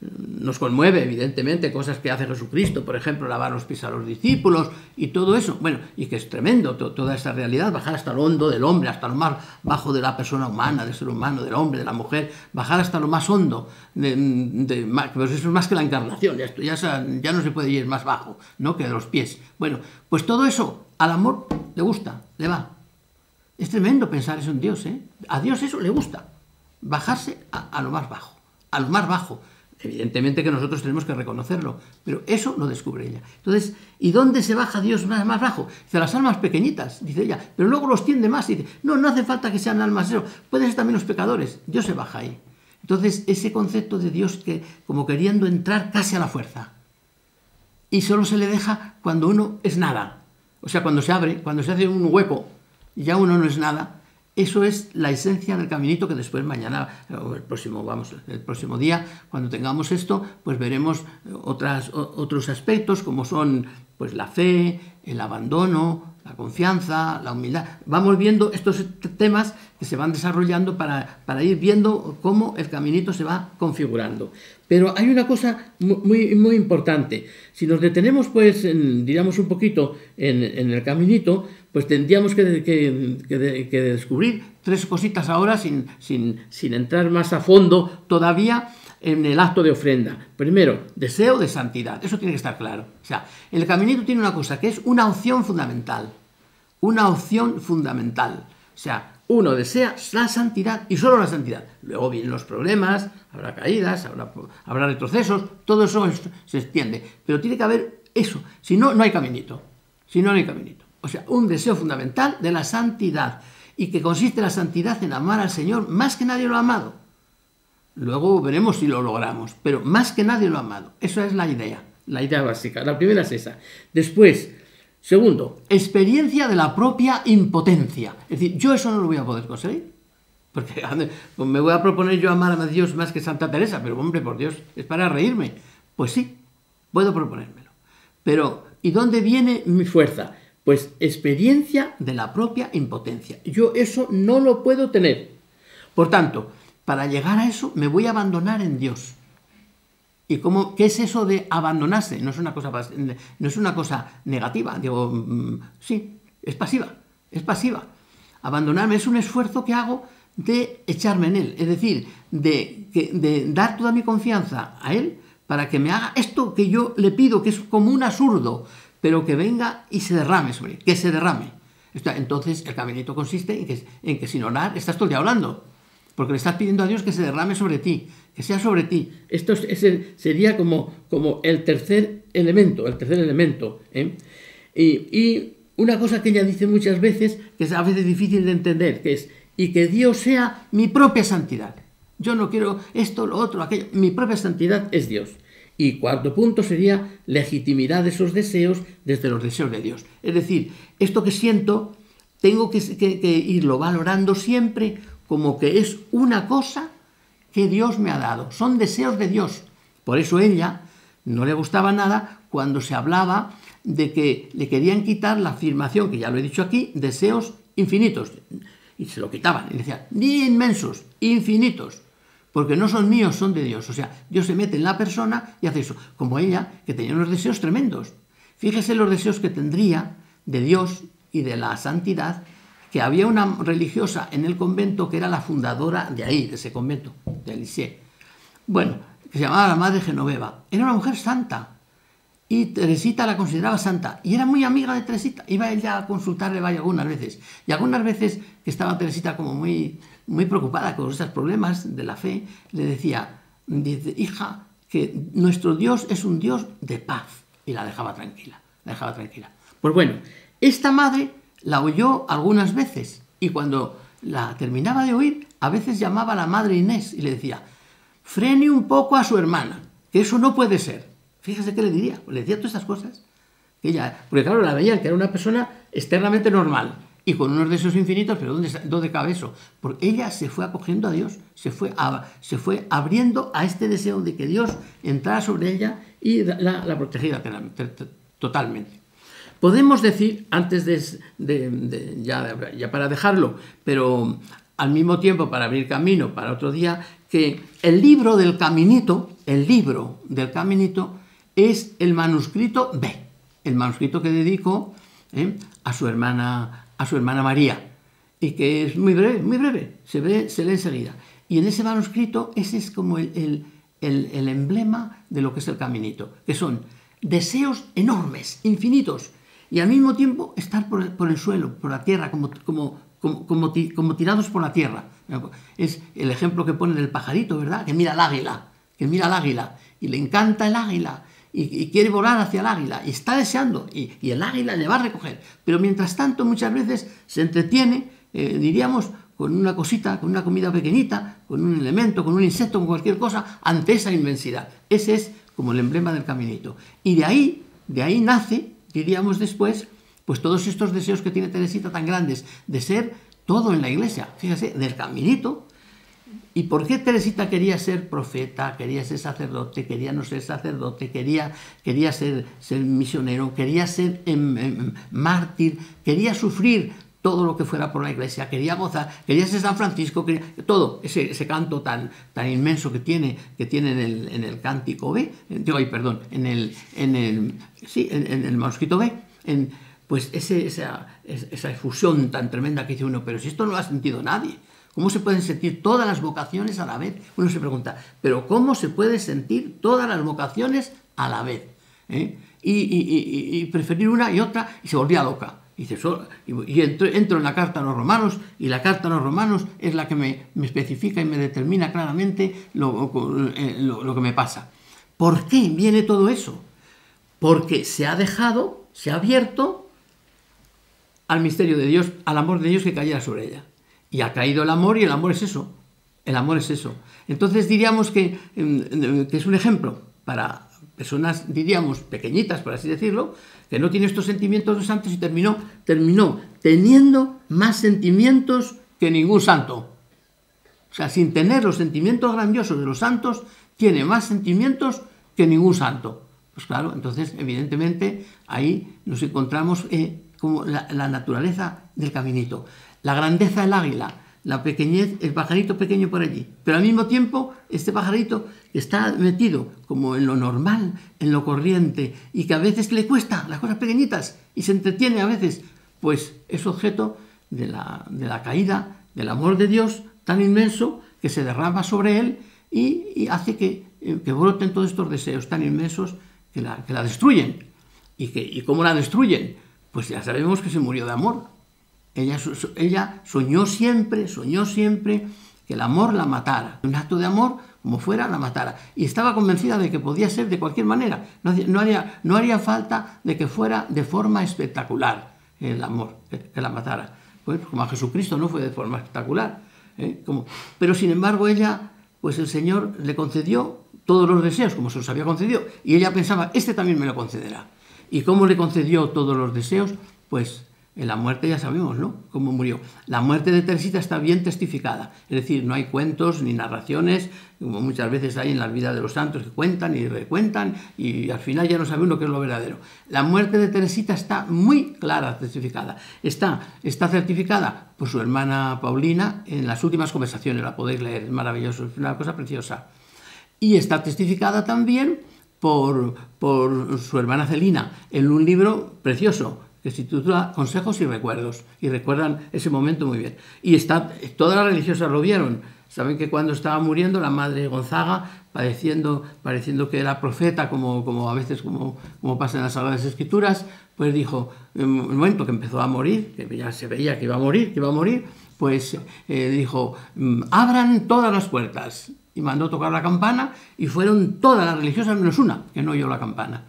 nos conmueve, evidentemente, cosas que hace Jesucristo, por ejemplo, lavar los pies a los discípulos y todo eso. Bueno, y que es tremendo toda esa realidad, bajar hasta lo hondo del hombre, hasta lo más bajo de la persona humana, del ser humano, del hombre, de la mujer, bajar hasta lo más hondo, pues eso es más que la encarnación, ya no se puede ir más bajo, ¿no?, que de los pies. Bueno, pues todo eso al amor le gusta, le va. Es tremendo pensar eso en Dios, ¿eh? A Dios eso le gusta, bajarse a lo más bajo, a lo más bajo. Evidentemente que nosotros tenemos que reconocerlo, pero eso lo descubre ella. Entonces, ¿y dónde se baja Dios más bajo? Dice, las almas pequeñitas, dice ella, pero luego los tiende más. Dice, no hace falta que sean almas eso, pueden ser también los pecadores. Dios se baja ahí. Entonces, ese concepto de Dios que como queriendo entrar casi a la fuerza. Y solo se le deja cuando uno es nada. O sea, cuando se abre, cuando se hace un hueco, y ya uno no es nada. Eso es la esencia del caminito que después mañana, o el próximo día, cuando tengamos esto, pues veremos otros aspectos como son pues la fe, el abandono, la confianza, la humildad. Vamos viendo estos temas que se van desarrollando para ir viendo cómo el caminito se va configurando. Pero hay una cosa muy, muy importante. Si nos detenemos, pues, digamos, un poquito en el caminito, pues tendríamos que descubrir tres cositas ahora sin entrar más a fondo todavía en el acto de ofrenda. Primero, deseo de santidad. Eso tiene que estar claro. O sea, el caminito tiene una cosa que es una opción fundamental. Una opción fundamental. O sea, uno desea la santidad y solo la santidad. Luego vienen los problemas, habrá caídas, habrá retrocesos, todo eso se extiende. Pero tiene que haber eso. Si no, no hay caminito. O sea, un deseo fundamental de la santidad. Y que consiste la santidad en amar al Señor más que nadie lo ha amado. Luego veremos si lo logramos. Pero más que nadie lo ha amado. Esa es la idea básica. La primera es esa. Después, segundo, experiencia de la propia impotencia. Es decir, yo eso no lo voy a poder conseguir. Porque me voy a proponer yo amar a Dios más que Santa Teresa. Pero hombre, por Dios, es para reírme. Pues sí, puedo proponérmelo. Pero, ¿y dónde viene mi fuerza? Pues experiencia de la propia impotencia. Yo eso no lo puedo tener. Por tanto, para llegar a eso me voy a abandonar en Dios. ¿Y qué es eso de abandonarse? No es una cosa, no es una cosa negativa. Digo, sí, es pasiva, es pasiva. Abandonarme es un esfuerzo que hago de echarme en él, es decir, de dar toda mi confianza a él para que me haga esto que yo le pido, que es como un absurdo, pero que venga y se derrame sobre él, que se derrame. Entonces el caminito consiste en que sin orar estás todo el día hablando, porque le estás pidiendo a Dios que se derrame sobre ti, que sea sobre ti. Esto sería como el tercer elemento, ¿eh? Y una cosa que ella dice muchas veces, que es a veces difícil de entender, que es, y que Dios sea mi propia santidad. Yo no quiero esto, lo otro, aquello. Mi propia santidad es Dios. Y cuarto punto sería legitimidad de esos deseos desde los deseos de Dios. Es decir, esto que siento, tengo que irlo valorando siempre como que es una cosa que Dios me ha dado. Son deseos de Dios. Por eso ella no le gustaba nada cuando se hablaba de que le querían quitar la afirmación, que ya lo he dicho aquí, deseos infinitos. Y se lo quitaban. Y decían, ni inmensos, infinitos. Porque no son míos, son de Dios. O sea, Dios se mete en la persona y hace eso. Como ella, que tenía unos deseos tremendos. Fíjese los deseos que tendría de Dios y de la santidad, que había una religiosa en el convento que era la fundadora de ahí, de ese convento, de Lisieux. Bueno, que se llamaba la Madre Genoveva. Era una mujer santa. Y Teresita la consideraba santa. Y era muy amiga de Teresita. Iba ella a consultarle algunas veces. Y algunas veces que estaba Teresita como muy preocupada con esos problemas de la fe, le decía, dice, hija, que nuestro Dios es un Dios de paz. Y la dejaba tranquila, Pues bueno, esta madre la oyó algunas veces. Y cuando la terminaba de oír, a veces llamaba a la madre Inés y le decía, frene un poco a su hermana, que eso no puede ser. Fíjese qué le diría. Le decía todas estas cosas. Porque claro, la veían que era una persona externamente normal y con unos deseos infinitos, pero ¿dónde cabe eso? Porque ella se fue acogiendo a Dios, se fue abriendo a este deseo de que Dios entrara sobre ella y la protegiera totalmente. Podemos decir, antes ya para dejarlo, pero al mismo tiempo para abrir camino para otro día, que el libro del Caminito es el manuscrito B, el manuscrito que dedico a su hermana María, y que es muy breve, se lee enseguida. Y en ese manuscrito, ese es como el emblema de lo que es el caminito, que son deseos enormes, infinitos, y al mismo tiempo estar por el suelo, por la tierra, como tirados por la tierra. Es el ejemplo que pone del pajarito, ¿verdad? Que mira al águila, y le encanta el águila, y quiere volar hacia el águila, y está deseando, y el águila le va a recoger. Pero mientras tanto, muchas veces se entretiene, diríamos, con una cosita, con una comida pequeñita, con un elemento, con un insecto, con cualquier cosa, ante esa inmensidad. Ese es como el emblema del caminito. Y de ahí nace, diríamos después, pues todos estos deseos que tiene Teresita tan grandes, de ser todo en la iglesia. Fíjese, del caminito. ¿Y por qué Teresita quería ser profeta, quería ser sacerdote, quería no ser sacerdote, quería ser misionero, quería ser mártir, quería sufrir todo lo que fuera por la iglesia, quería gozar, quería ser San Francisco, todo ese canto tan inmenso que tiene en el cántico B, en el manuscrito B, pues esa efusión tan tremenda que dice uno, pero si esto no lo ha sentido nadie. ¿Cómo se pueden sentir todas las vocaciones a la vez? Uno se pregunta, ¿pero cómo se puede sentir todas las vocaciones a la vez? Y preferir una y otra, y se volvía loca. Y entro en la carta a los romanos, y la carta a los romanos es la que me especifica y me determina claramente lo que me pasa. ¿Por qué viene todo eso? Porque se ha abierto al misterio de Dios, al amor de Dios que cayera sobre ella. Y ha caído el amor, y el amor es eso. Entonces diríamos que es un ejemplo para personas, diríamos, pequeñitas, por así decirlo, que no tiene estos sentimientos de santos y terminó teniendo más sentimientos que ningún santo. O sea, sin tener los sentimientos grandiosos de los santos, tiene más sentimientos que ningún santo. Pues claro, entonces, evidentemente, ahí nos encontramos como la naturaleza del caminito. La grandeza del águila, la pequeñez, el pajarito pequeño por allí. Pero al mismo tiempo, este pajarito está metido como en lo normal, en lo corriente, y que a veces le cuesta las cosas pequeñitas y se entretiene a veces, pues es objeto de la caída del amor de Dios tan inmenso que se derrama sobre él y hace que broten todos estos deseos tan inmensos que la destruyen. ¿Y cómo la destruyen? Pues ya sabemos que se murió de amor. Ella soñó siempre que el amor la matara. Un acto de amor, como fuera, la matara. Y estaba convencida de que podía ser de cualquier manera. No haría falta de que fuera de forma espectacular el amor, que la matara. Pues como a Jesucristo no fue de forma espectacular. Pero sin embargo ella, pues el Señor le concedió todos los deseos, como se los había concedido. Y ella pensaba, este también me lo concederá. ¿Y cómo le concedió todos los deseos? Pues en la muerte ya sabemos, ¿no?, cómo murió. La muerte de Teresita está bien testificada, es decir, no hay cuentos ni narraciones, como muchas veces hay en las vidas de los santos que cuentan y recuentan y al final ya no sabe uno qué es lo verdadero. La muerte de Teresita está muy clara, testificada. Está certificada por su hermana Paulina en las últimas conversaciones, la podéis leer, es maravilloso, es una cosa preciosa. Y está testificada también por su hermana Celina en un libro precioso que se titula Consejos y Recuerdos, y recuerdan ese momento muy bien. Y todas las religiosas lo vieron. Saben que cuando estaba muriendo la madre Gonzaga, pareciendo que era profeta, como a veces como pasa en las Sagradas Escrituras, pues dijo, en el momento que empezó a morir, que ya se veía que iba a morir, pues dijo, abran todas las puertas. Y mandó tocar la campana y fueron todas las religiosas menos una que no oyó la campana.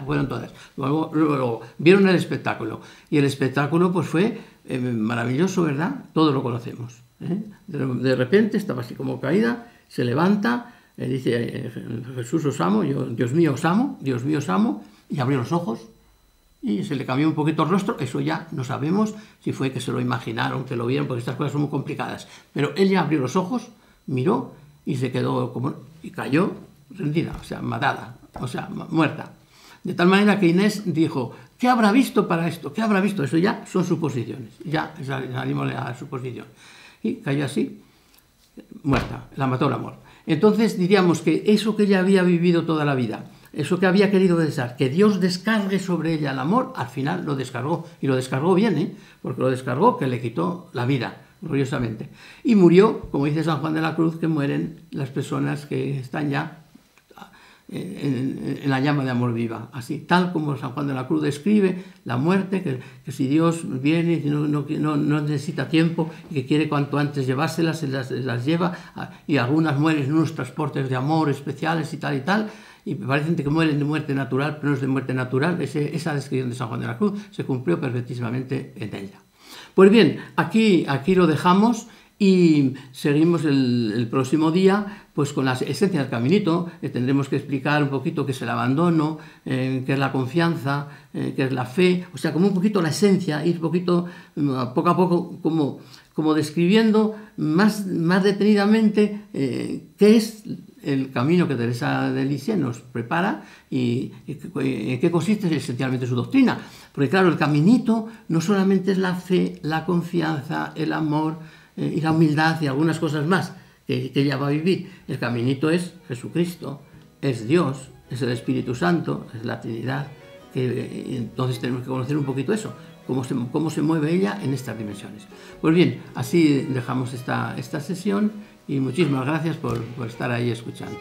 Fueron todas. Luego vieron el espectáculo. Y el espectáculo pues fue maravilloso, ¿verdad? Todos lo conocemos. De repente estaba así como caída, se levanta, dice, Jesús os amo, Dios mío os amo, y abrió los ojos. Y se le cambió un poquito el rostro, eso ya no sabemos si fue que se lo imaginaron, que lo vieron, porque estas cosas son muy complicadas. Pero él ya abrió los ojos, miró y se quedó y cayó rendida, o sea, matada, o sea, muerta. De tal manera que Inés dijo, ¿qué habrá visto para esto? ¿Qué habrá visto? Eso ya son suposiciones, ya salimos de la suposición. Y cayó así, muerta, la mató el amor. Entonces diríamos que eso que ella había vivido toda la vida, eso que había querido desear, que Dios descargue sobre ella el amor, al final lo descargó, y lo descargó bien, porque lo descargó que le quitó la vida, gloriosamente. Y murió, como dice San Juan de la Cruz, que mueren las personas que están ya en la llama de amor viva, así, tal como San Juan de la Cruz describe la muerte, que si Dios viene y no necesita tiempo y que quiere cuanto antes llevárselas, se las lleva, y algunas mueren en unos transportes de amor especiales y tal, y parecen que mueren de muerte natural, pero no es de muerte natural. Esa descripción de San Juan de la Cruz se cumplió perfectísimamente en ella. Pues bien, aquí lo dejamos y seguimos el próximo día pues con la esencia del caminito. Tendremos que explicar un poquito qué es el abandono, qué es la confianza, qué es la fe, o sea, como un poquito la esencia, ir poco a poco como describiendo más detenidamente qué es el camino que Teresa de Lisieux nos prepara y en qué consiste esencialmente su doctrina. Porque claro, el caminito no solamente es la fe, la confianza, el amor y la humildad y algunas cosas más que ella va a vivir. El caminito es Jesucristo, es Dios, es el Espíritu Santo, es la Trinidad. Entonces tenemos que conocer un poquito eso, cómo se mueve ella en estas dimensiones. Pues bien, así dejamos esta sesión y muchísimas gracias por estar ahí escuchando.